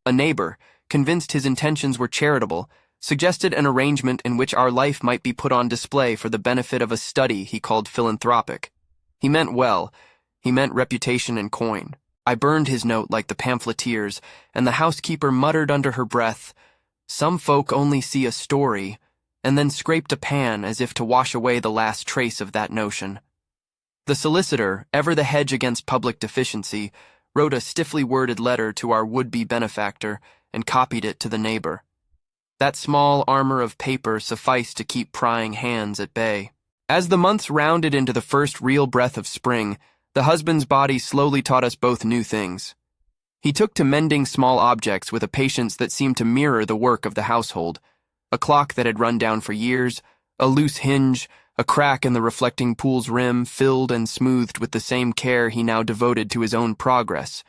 A neighbor, convinced his intentions were charitable, suggested an arrangement in which our life might be put on display for the benefit of a study he called philanthropic. He meant well. He meant reputation and coin. I burned his note like the pamphleteers, and the housekeeper muttered under her breath, "Some folk only see a story," and then scraped a pan as if to wash away the last trace of that notion. The solicitor, ever the hedge against public deficiency, wrote a stiffly worded letter to our would-be benefactor and copied it to the neighbor. That small armor of paper sufficed to keep prying hands at bay. As the months rounded into the first real breath of spring, the husband's body slowly taught us both new things. He took to mending small objects with a patience that seemed to mirror the work of the household. A clock that had run down for years, a loose hinge, a crack in the reflecting pool's rim filled and smoothed with the same care he now devoted to his own progress.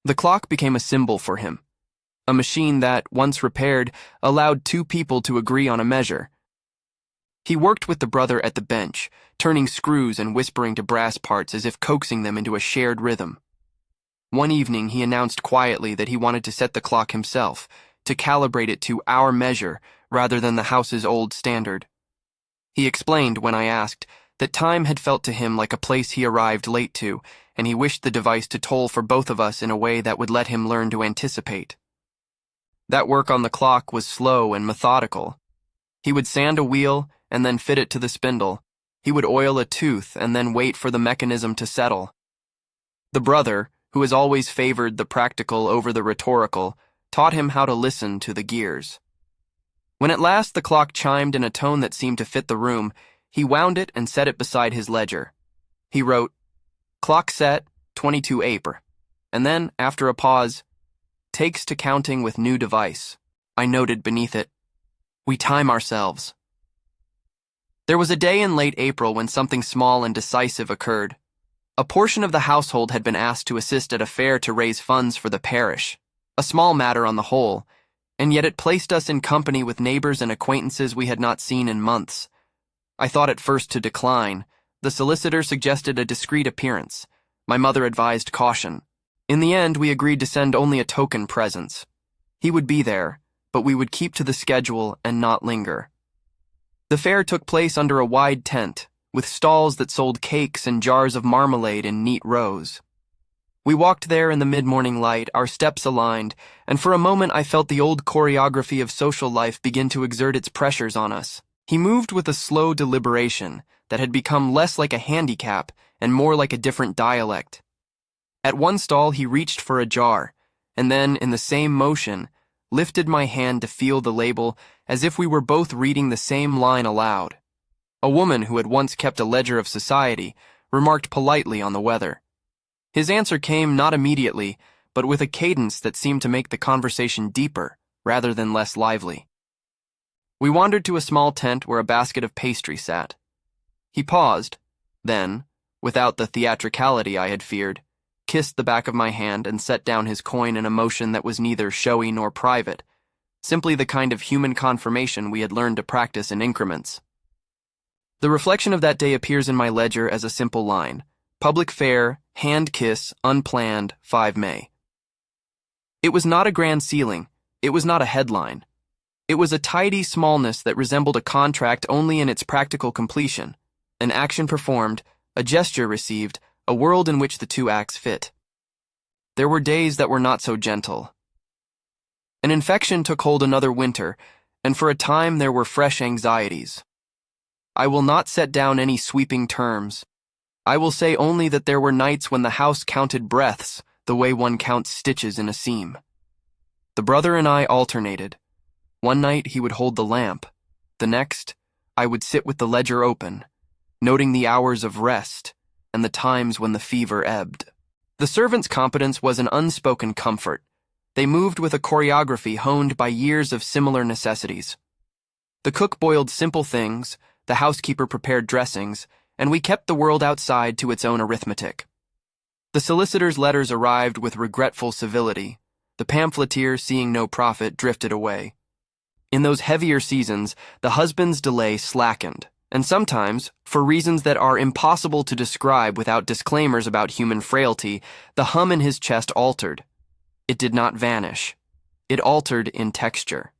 The clock became a symbol for him, a machine that, once repaired, allowed two people to agree on a measure. He worked with the brother at the bench, turning screws and whispering to brass parts as if coaxing them into a shared rhythm. One evening, he announced quietly that he wanted to set the clock himself, to calibrate it to our measure rather than the house's old standard. He explained, when I asked, that time had felt to him like a place he arrived late to, and he wished the device to toll for both of us in a way that would let him learn to anticipate. That work on the clock was slow and methodical. He would sand a wheel and then fit it to the spindle. He would oil a tooth and then wait for the mechanism to settle. The brother, who has always favored the practical over the rhetorical, taught him how to listen to the gears. When at last the clock chimed in a tone that seemed to fit the room, he wound it and set it beside his ledger. He wrote, "Clock set, 22 April," and then, after a pause, "Takes to counting with new device." I noted beneath it, "We time ourselves." There was a day in late April when something small and decisive occurred. A portion of the household had been asked to assist at a fair to raise funds for the parish, a small matter on the whole, and yet it placed us in company with neighbors and acquaintances we had not seen in months. I thought at first to decline. The solicitor suggested a discreet appearance. My mother advised caution. In the end, we agreed to send only a token presence. He would be there, but we would keep to the schedule and not linger. The fair took place under a wide tent, with stalls that sold cakes and jars of marmalade in neat rows. We walked there in the mid-morning light, our steps aligned, and for a moment I felt the old choreography of social life begin to exert its pressures on us. He moved with a slow deliberation that had become less like a handicap and more like a different dialect. At one stall he reached for a jar, and then, in the same motion, lifted my hand to feel the label as if we were both reading the same line aloud. A woman who had once kept a ledger of society remarked politely on the weather. His answer came not immediately, but with a cadence that seemed to make the conversation deeper rather than less lively. We wandered to a small tent where a basket of pastry sat. He paused, then, without the theatricality I had feared, kissed the back of my hand and set down his coin in a motion that was neither showy nor private, simply the kind of human confirmation we had learned to practice in increments. The reflection of that day appears in my ledger as a simple line: public fair, hand kiss, unplanned, 5 May. It was not a grand ceiling, it was not a headline. It was a tidy smallness that resembled a contract only in its practical completion, an action performed, a gesture received, a world in which the two acts fit. There were days that were not so gentle. An infection took hold another winter, and for a time there were fresh anxieties. I will not set down any sweeping terms. I will say only that there were nights when the house counted breaths the way one counts stitches in a seam. The brother and I alternated. One night he would hold the lamp. The next, I would sit with the ledger open, noting the hours of rest and the times when the fever ebbed. The servants' competence was an unspoken comfort. They moved with a choreography honed by years of similar necessities. The cook boiled simple things, the housekeeper prepared dressings, and we kept the world outside to its own arithmetic. The solicitor's letters arrived with regretful civility. The pamphleteer, seeing no profit, drifted away. In those heavier seasons, the husband's delay slackened, and sometimes, for reasons that are impossible to describe without disclaimers about human frailty, the hum in his chest altered. It did not vanish. It altered in texture.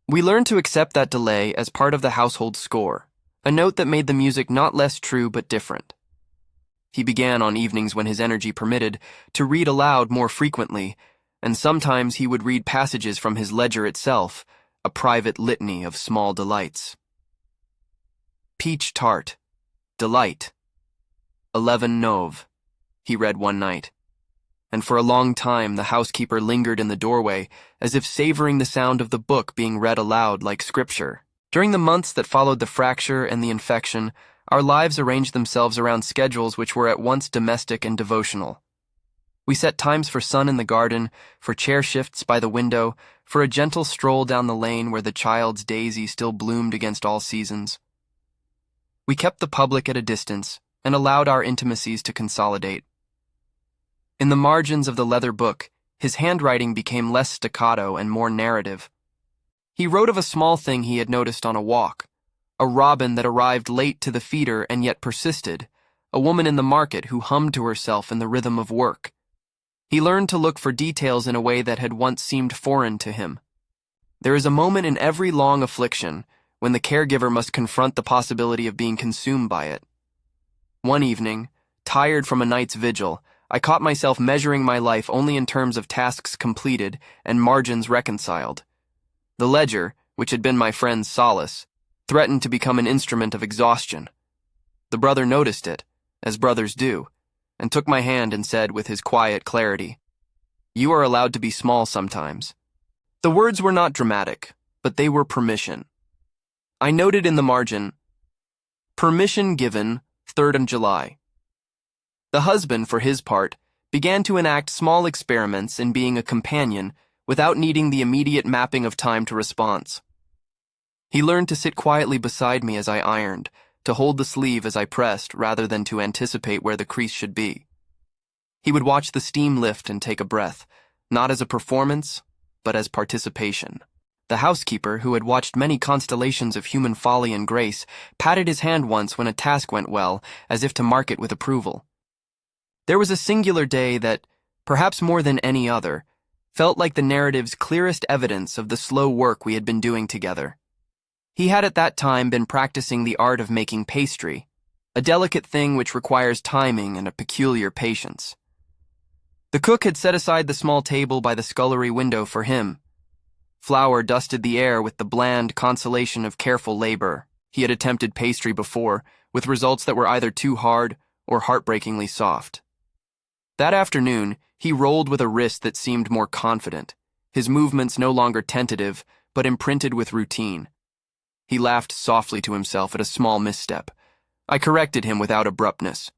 We learned to accept that delay as part of the household score, a note that made the music not less true but different. He began, on evenings when his energy permitted, to read aloud more frequently, and sometimes he would read passages from his ledger itself, a private litany of small delights. Peach tart, delight, 11 Nov, he read one night, and for a long time the housekeeper lingered in the doorway as if savoring the sound of the book being read aloud like scripture. During the months that followed the fracture and the infection, our lives arranged themselves around schedules which were at once domestic and devotional. We set times for sun in the garden, for chair shifts by the window, for a gentle stroll down the lane where the child's daisy still bloomed against all seasons. We kept the public at a distance and allowed our intimacies to consolidate. In the margins of the leather book, His handwriting became less staccato and more narrative. He wrote of a small thing he had noticed on a walk, a robin that arrived late to the feeder and yet persisted, a woman in the market who hummed to herself in the rhythm of work. He learned to look for details in a way that had once seemed foreign to him. There is a moment in every long affliction when the caregiver must confront the possibility of being consumed by it. One evening, tired from a night's vigil, I caught myself measuring my life only in terms of tasks completed and margins reconciled. The ledger, which had been my friend's solace, threatened to become an instrument of exhaustion. The brother noticed it, as brothers do, and took my hand and said with his quiet clarity, "You are allowed to be small sometimes." The words were not dramatic, but they were permission. I noted in the margin, "Permission given, 3rd of July." The husband, for his part, began to enact small experiments in being a companion without needing the immediate mapping of time to response. He learned to sit quietly beside me as I ironed, to hold the sleeve as I pressed rather than to anticipate where the crease should be. He would watch the steam lift and take a breath, not as a performance, but as participation. The housekeeper, who had watched many constellations of human folly and grace, patted his hand once when a task went well, as if to mark it with approval. There was a singular day that, perhaps more than any other, felt like the narrative's clearest evidence of the slow work we had been doing together. He had at that time been practicing the art of making pastry, a delicate thing which requires timing and a peculiar patience. The cook had set aside the small table by the scullery window for him. Flour dusted the air with the bland consolation of careful labor. He had attempted pastry before, with results that were either too hard or heartbreakingly soft. That afternoon, he rolled with a wrist that seemed more confident, his movements no longer tentative, but imprinted with routine. He laughed softly to himself at a small misstep. I corrected him without abruptness.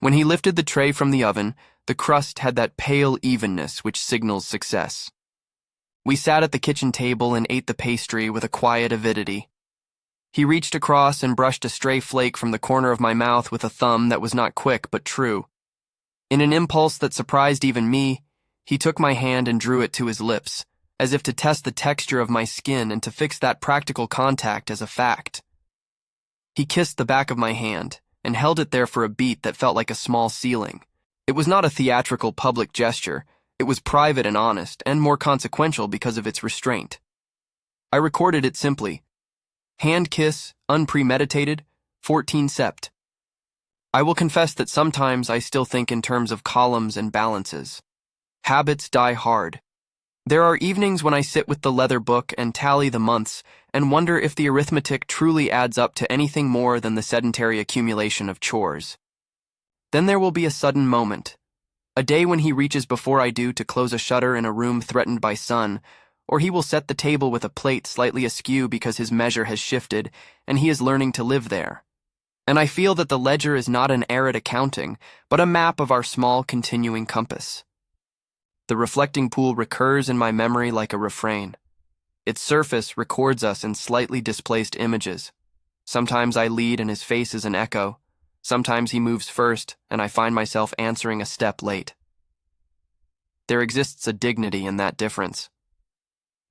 When he lifted the tray from the oven, the crust had that pale evenness which signals success. We sat at the kitchen table and ate the pastry with a quiet avidity. He reached across and brushed a stray flake from the corner of my mouth with a thumb that was not quick but true. In an impulse that surprised even me, he took my hand and drew it to his lips, as if to test the texture of my skin and to fix that practical contact as a fact. He kissed the back of my hand and held it there for a beat that felt like a small ceiling. It was not a theatrical public gesture. It was private and honest, and more consequential because of its restraint. I recorded it simply. Hand kiss, unpremeditated, 14 sept. I will confess that sometimes I still think in terms of columns and balances. Habits die hard. There are evenings when I sit with the leather book and tally the months and wonder if the arithmetic truly adds up to anything more than the sedentary accumulation of chores. Then there will be a sudden moment. A day when he reaches before I do to close a shutter in a room threatened by sun, or he will set the table with a plate slightly askew because his measure has shifted and he is learning to live there. And I feel that the ledger is not an arid accounting, but a map of our small continuing compass. The reflecting pool recurs in my memory like a refrain. Its surface records us in slightly displaced images. Sometimes I lead and his face is an echo. Sometimes he moves first, and I find myself answering a step late. There exists a dignity in that difference.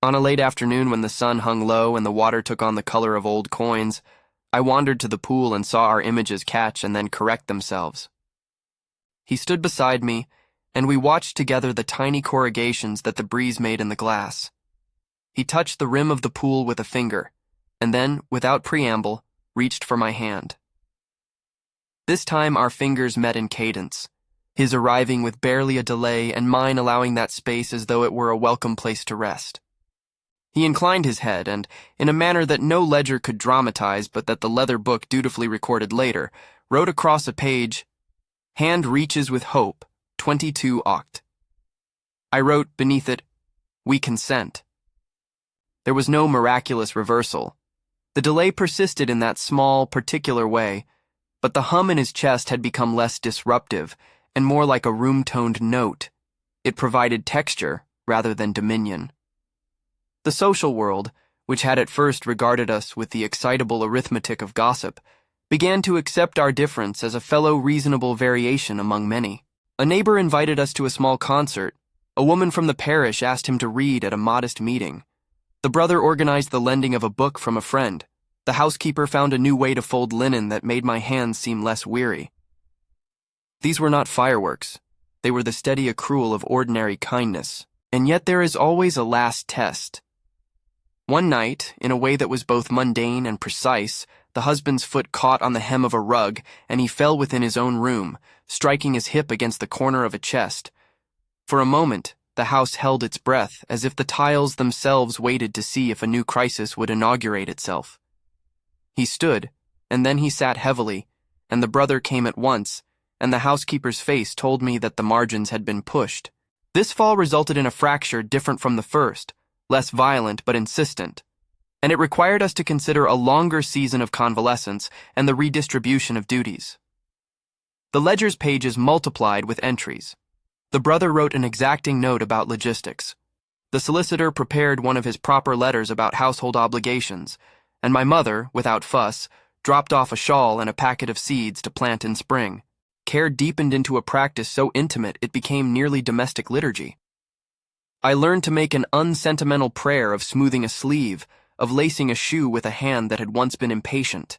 On a late afternoon when the sun hung low and the water took on the color of old coins, I wandered to the pool and saw our images catch and then correct themselves. He stood beside me, and we watched together the tiny corrugations that the breeze made in the glass. He touched the rim of the pool with a finger, and then, without preamble, reached for my hand. This time our fingers met in cadence, his arriving with barely a delay and mine allowing that space as though it were a welcome place to rest. He inclined his head and, in a manner that no ledger could dramatize but that the leather book dutifully recorded later, wrote across a page, "Hand reaches with hope, 22 oct." I wrote beneath it, "We consent." There was no miraculous reversal. The delay persisted in that small, particular way, but the hum in his chest had become less disruptive and more like a room-toned note. It provided texture rather than dominion. The social world, which had at first regarded us with the excitable arithmetic of gossip, began to accept our difference as a fellow reasonable variation among many. A neighbor invited us to a small concert, A woman from the parish asked him to read at a modest meeting. The brother organized the lending of a book from a friend. The housekeeper found a new way to fold linen that made my hands seem less weary. These were not fireworks. They were the steady accrual of ordinary kindness. And yet there is always a last test. One night, in a way that was both mundane and precise, the husband's foot caught on the hem of a rug, and he fell within his own room, striking his hip against the corner of a chest. For a moment, the house held its breath, as if the tiles themselves waited to see if a new crisis would inaugurate itself. He stood, and then he sat heavily, and the brother came at once, and the housekeeper's face told me that the margins had been pushed. This fall resulted in a fracture different from the first, less violent but insistent, and it required us to consider a longer season of convalescence and the redistribution of duties. The ledger's pages multiplied with entries. The brother wrote an exacting note about logistics. The solicitor prepared one of his proper letters about household obligations, and my mother, without fuss, dropped off a shawl and a packet of seeds to plant in spring. Care deepened into a practice so intimate it became nearly domestic liturgy. I learned to make an unsentimental prayer of smoothing a sleeve, of lacing a shoe with a hand that had once been impatient.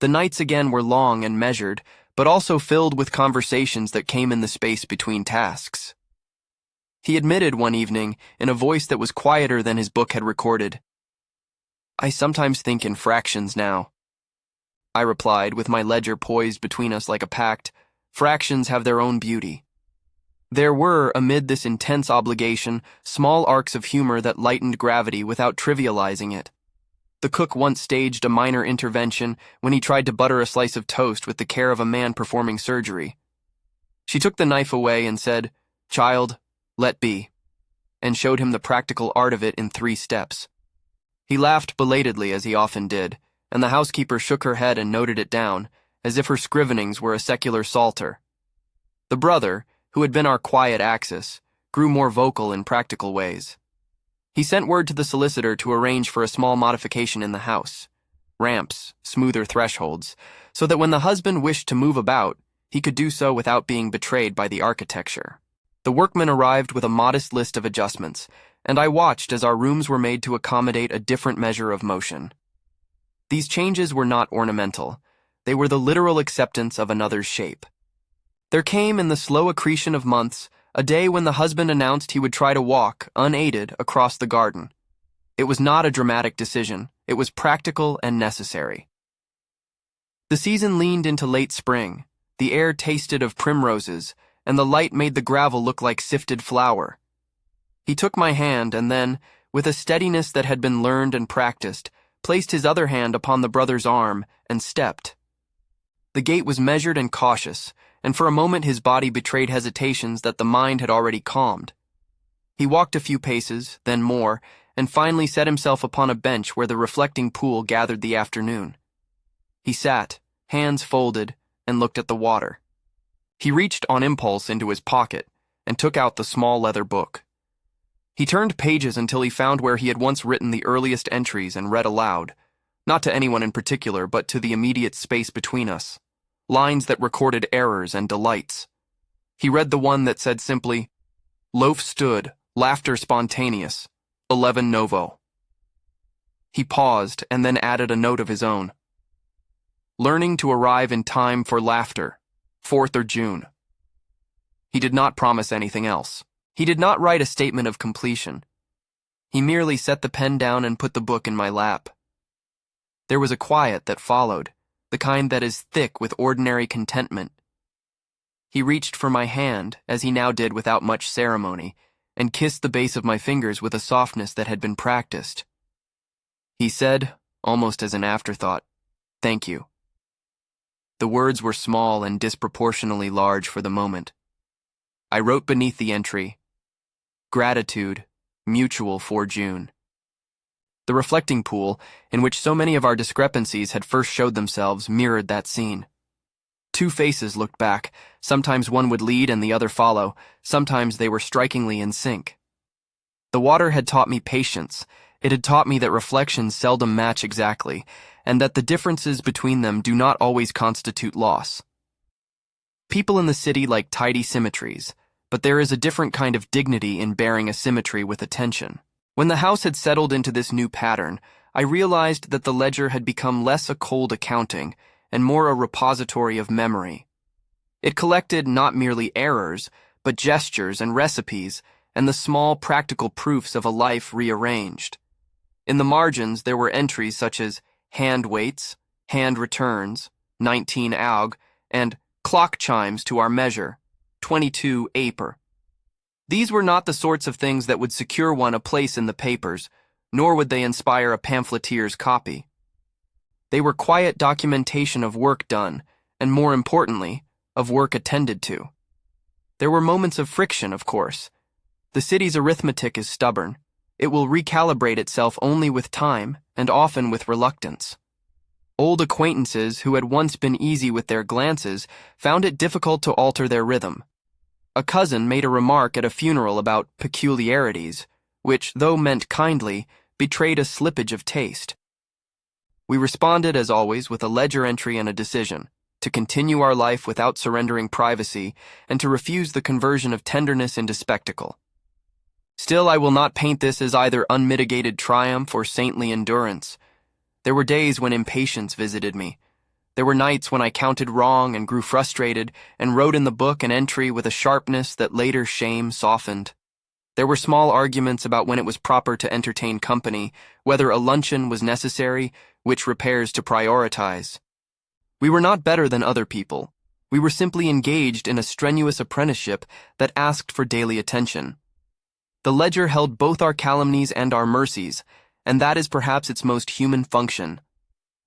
The nights again were long and measured, but also filled with conversations that came in the space between tasks. He admitted one evening, in a voice that was quieter than his book had recorded, "I sometimes think in fractions now." I replied, with my ledger poised between us like a pact, "Fractions have their own beauty." There were, amid this intense obligation, small arcs of humor that lightened gravity without trivializing it. The cook once staged a minor intervention when he tried to butter a slice of toast with the care of a man performing surgery. She took the knife away and said, "Child, let be," and showed him the practical art of it in 3 steps. He laughed belatedly, as he often did, and the housekeeper shook her head and noted it down, as if her scrivenings were a secular psalter. The brother, who had been our quiet axis, grew more vocal in practical ways. He sent word to the solicitor to arrange for a small modification in the house, ramps, smoother thresholds, so that when the husband wished to move about, he could do so without being betrayed by the architecture. The workman arrived with a modest list of adjustments, and I watched as our rooms were made to accommodate a different measure of motion. These changes were not ornamental. They were the literal acceptance of another's shape. There came, in the slow accretion of months, a day when the husband announced he would try to walk, unaided, across the garden. It was not a dramatic decision. It was practical and necessary. The season leaned into late spring. The air tasted of primroses, and the light made the gravel look like sifted flour. He took my hand and then, with a steadiness that had been learned and practiced, placed his other hand upon the brother's arm and stepped. The gait was measured and cautious, and for a moment his body betrayed hesitations that the mind had already calmed. He walked a few paces, then more, and finally set himself upon a bench where the reflecting pool gathered the afternoon. He sat, hands folded, and looked at the water. He reached on impulse into his pocket and took out the small leather book. He turned pages until he found where he had once written the earliest entries and read aloud, not to anyone in particular, but to the immediate space between us, lines that recorded errors and delights. He read the one that said simply, "Loaf stood, laughter spontaneous, 11 Novo." He paused and then added a note of his own. "Learning to arrive in time for laughter, 4th or June." He did not promise anything else. He did not write a statement of completion. He merely set the pen down and put the book in my lap. There was a quiet that followed, the kind that is thick with ordinary contentment. He reached for my hand, as he now did without much ceremony, and kissed the base of my fingers with a softness that had been practiced. He said, almost as an afterthought, "Thank you." The words were small and disproportionately large for the moment. I wrote beneath the entry, "Gratitude, mutual for June." The reflecting pool, in which so many of our discrepancies had first showed themselves, mirrored that scene. 2 faces looked back. Sometimes one would lead and the other follow. Sometimes they were strikingly in sync. The water had taught me patience. It had taught me that reflections seldom match exactly, and that the differences between them do not always constitute loss. People in the city like tidy symmetries, but there is a different kind of dignity in bearing asymmetry with attention. When the house had settled into this new pattern, I realized that the ledger had become less a cold accounting and more a repository of memory. It collected not merely errors, but gestures and recipes, and the small practical proofs of a life rearranged. In the margins, there were entries such as hand weights, hand returns, 19 aug, and clock chimes to our measure, 22 aper. These were not the sorts of things that would secure one a place in the papers, nor would they inspire a pamphleteer's copy. They were quiet documentation of work done, and more importantly, of work attended to. There were moments of friction, of course. The city's arithmetic is stubborn. It will recalibrate itself only with time, and often with reluctance. Old acquaintances who had once been easy with their glances found it difficult to alter their rhythm. A cousin made a remark at a funeral about peculiarities, which, though meant kindly, betrayed a slippage of taste. We responded, as always, with a ledger entry and a decision, to continue our life without surrendering privacy and to refuse the conversion of tenderness into spectacle. Still, I will not paint this as either unmitigated triumph or saintly endurance. There were days when impatience visited me. There were nights when I counted wrong and grew frustrated and wrote in the book an entry with a sharpness that later shame softened. There were small arguments about when it was proper to entertain company, whether a luncheon was necessary, which repairs to prioritize. We were not better than other people. We were simply engaged in a strenuous apprenticeship that asked for daily attention. The ledger held both our calumnies and our mercies, and that is perhaps its most human function.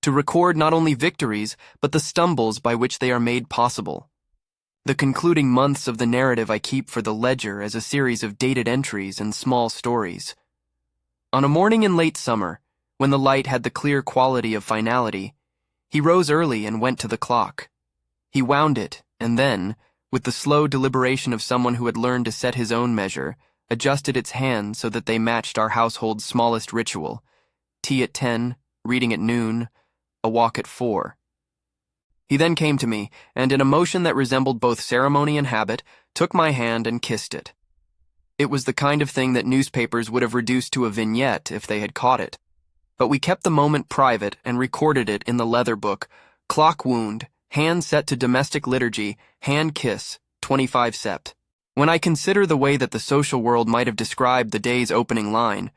To record not only victories, but the stumbles by which they are made possible. The concluding months of the narrative I keep for the ledger as a series of dated entries and small stories. On a morning in late summer, when the light had the clear quality of finality, he rose early and went to the clock. He wound it, and then, with the slow deliberation of someone who had learned to set his own measure, adjusted its hands so that they matched our household's smallest ritual: tea at 10, reading at noon, a walk at 4. He then came to me, and in a motion that resembled both ceremony and habit, took my hand and kissed it. It was the kind of thing that newspapers would have reduced to a vignette if they had caught it. But we kept the moment private and recorded it in the leather book: clock wound, hand set to domestic liturgy, hand kiss, 25 sept. When I consider the way that the social world might have described the day's opening line,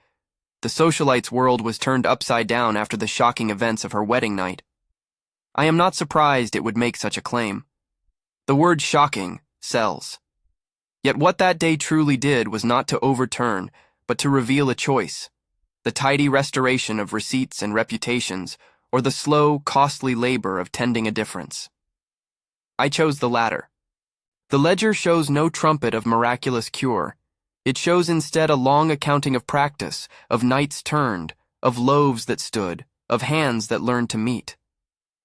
the socialite's world was turned upside down after the shocking events of her wedding night. I am not surprised it would make such a claim. The word shocking sells. Yet what that day truly did was not to overturn, but to reveal a choice: the tidy restoration of receipts and reputations, or the slow, costly labor of tending a difference. I chose the latter. The ledger shows no trumpet of miraculous cure. It shows instead a long accounting of practice, of nights turned, of loaves that stood, of hands that learned to meet.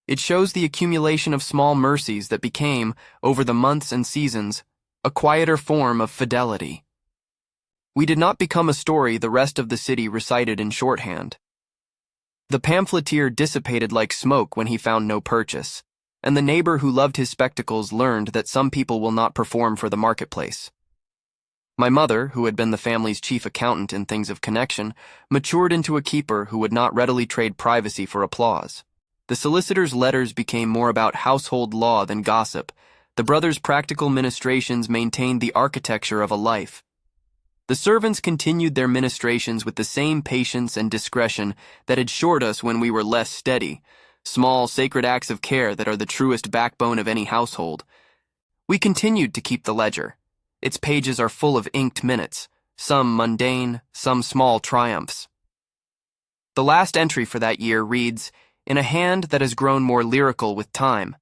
It shows the accumulation of small mercies that became, over the months and seasons, a quieter form of fidelity. We did not become a story the rest of the city recited in shorthand. The pamphleteer dissipated like smoke when he found no purchase, and the neighbor who loved his spectacles learned that some people will not perform for the marketplace. My mother, who had been the family's chief accountant in things of connection, matured into a keeper who would not readily trade privacy for applause. The solicitor's letters became more about household law than gossip. The brothers' practical ministrations maintained the architecture of a life. The servants continued their ministrations with the same patience and discretion that had shored us when we were less steady, small sacred acts of care that are the truest backbone of any household. We continued to keep the ledger. Its pages are full of inked minutes, some mundane, some small triumphs. The last entry for that year reads, in a hand that has grown more lyrical with time: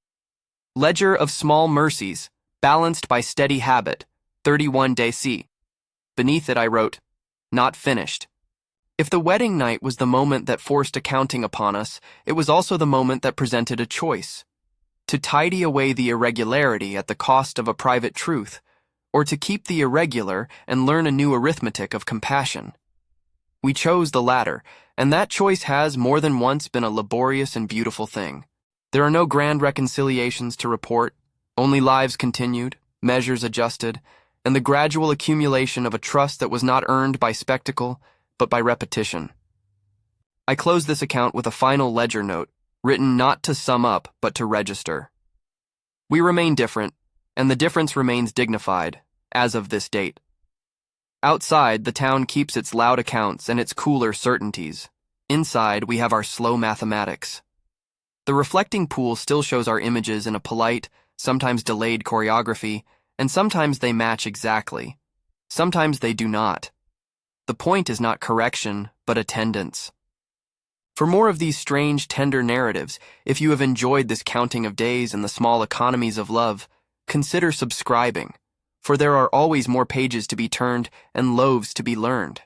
Ledger of small mercies, balanced by steady habit, 31 DC. Beneath it I wrote, not finished. If the wedding night was the moment that forced accounting upon us, it was also the moment that presented a choice: to tidy away the irregularity at the cost of a private truth, or to keep the irregular and learn a new arithmetic of compassion. We chose the latter, and that choice has more than once been a laborious and beautiful thing. There are no grand reconciliations to report, only lives continued, measures adjusted, and the gradual accumulation of a trust that was not earned by spectacle, but by repetition. I close this account with a final ledger note, written not to sum up, but to register. We remain different, and the difference remains dignified, as of this date. Outside, the town keeps its loud accounts and its cooler certainties. Inside, we have our slow mathematics. The reflecting pool still shows our images in a polite, sometimes delayed choreography, and sometimes they match exactly. Sometimes they do not. The point is not correction, but attendance. For more of these strange, tender narratives, if you have enjoyed this counting of days and the small economies of love, consider subscribing, for there are always more pages to be turned and loaves to be learned.